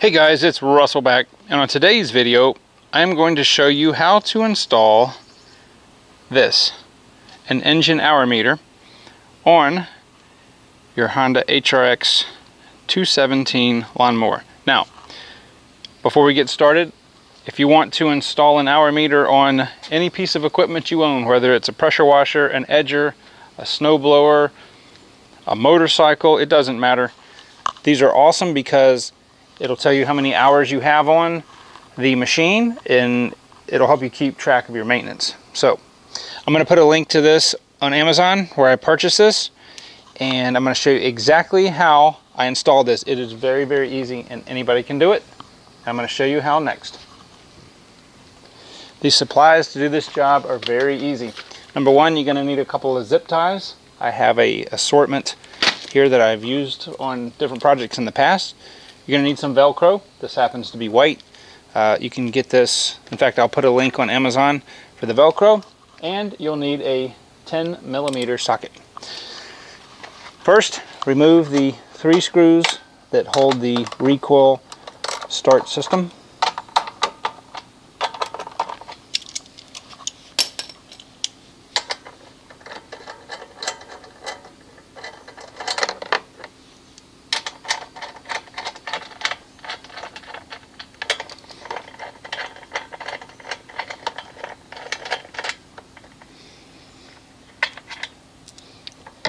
Hey guys, it's Russell back, and on today's video I'm going to show you how to install this, an engine hour meter on your Honda HRX217 lawnmower. Now, before we get started, if you want to install an hour meter on any piece of equipment you own, whether it's a pressure washer, an edger, a snowblower, a motorcycle, it doesn't matter. These are awesome because it'll tell you how many hours you have on the machine, and it'll help you keep track of your maintenance. So I'm going to put a link to this on Amazon where I purchased this, and I'm going to show you exactly how I installed this. It is very, very easy and anybody can do it. I'm going to show you how next. These supplies to do this job are very easy. Number one, you're going to need a couple of zip ties. I have an assortment here that I've used on different projects in the past. You're going to need some Velcro. This happens to be white. You can get this, in fact I'll put a link on Amazon for the Velcro, and you'll need a 10mm socket. First, remove the 3 screws that hold the recoil start system.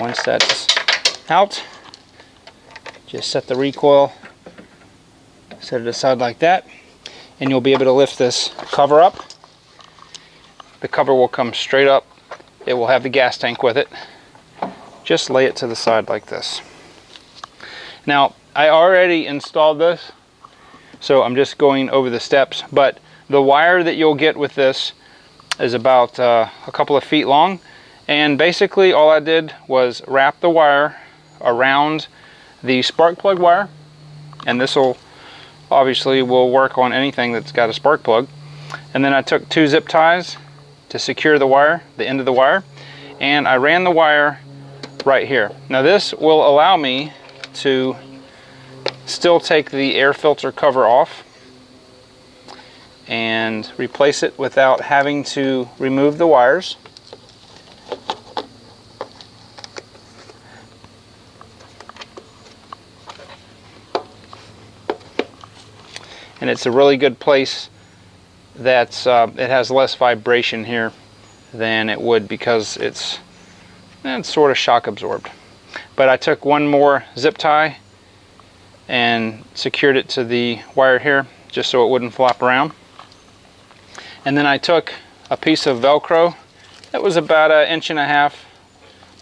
Once that's out, just set the recoil, set it aside like that, and you'll be able to lift this cover up. The cover will come straight up. It will have the gas tank with it. Just lay it to the side like this. Now, I already installed this, so I'm just going over the steps, but the wire that you'll get with this is about a couple of feet long. And basically all I did was wrap the wire around the spark plug wire, and this will obviously will work on anything that's got a spark plug. And then I took 2 zip ties to secure the wire, the end of the wire, and I ran the wire right here. Now this will allow me to still take the air filter cover off and replace it without having to remove the wires. And it's a really good place that's it has less vibration here than it would, because it's sort of shock absorbed. But I took one more zip tie and secured it to the wire here just so it wouldn't flop around. And then I took a piece of Velcro that was about 1.5 inches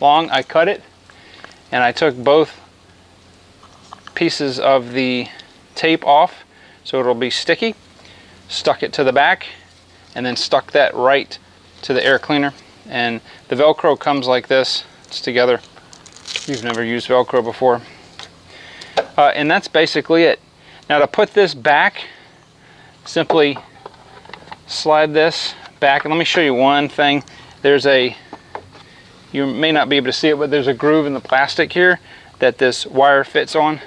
long. I cut it, and I took both pieces of the tape off so it'll be sticky, stuck it to the back, and then stuck that right to the air cleaner. And the Velcro comes like this. It's together. If you've never used Velcro before. And that's basically it. Now to put this back, simply slide this back. And let me show you one thing. There's you may not be able to see it, but there's a groove in the plastic here that this wire fits on,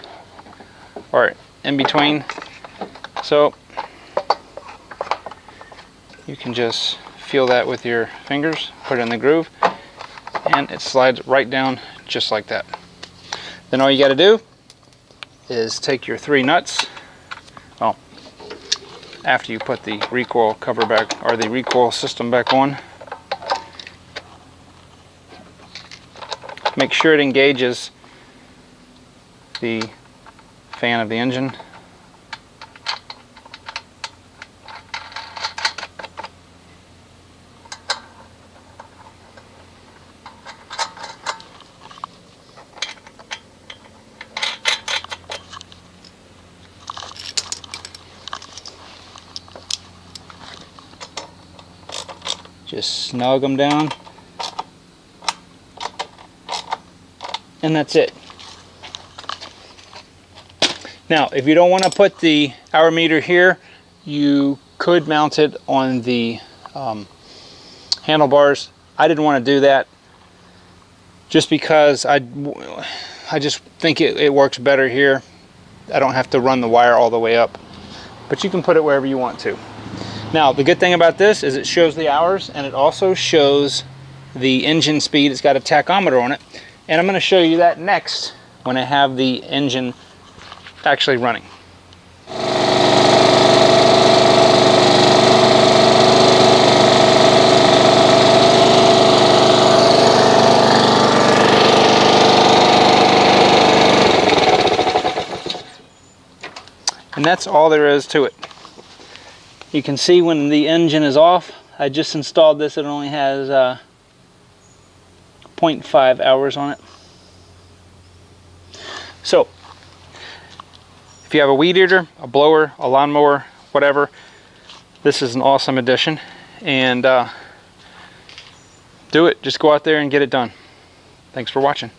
or in between. So you can just feel that with your fingers, put it in the groove, and it slides right down just like that. Then all you got to do is take your 3 nuts. Well, after you put the recoil cover back, or the recoil system back on, make sure it engages the fan of the engine. Just snug them down, and that's it. Now, if you don't want to put the hour meter here, you could mount it on the handlebars. I didn't want to do that just because I just think it works better here. I don't have to run the wire all the way up. But you can put it wherever you want to. Now, the good thing about this is it shows the hours, and it also shows the engine speed. It's got a tachometer on it, and I'm going to show you that next when I have the engine actually running. And that's all there is to it. You can see when the engine is off. I just installed this. It only has 0.5 hours on it. So, if you have a weed eater, a blower, a lawnmower, whatever, this is an awesome addition. And do it. Just go out there and get it done. Thanks for watching.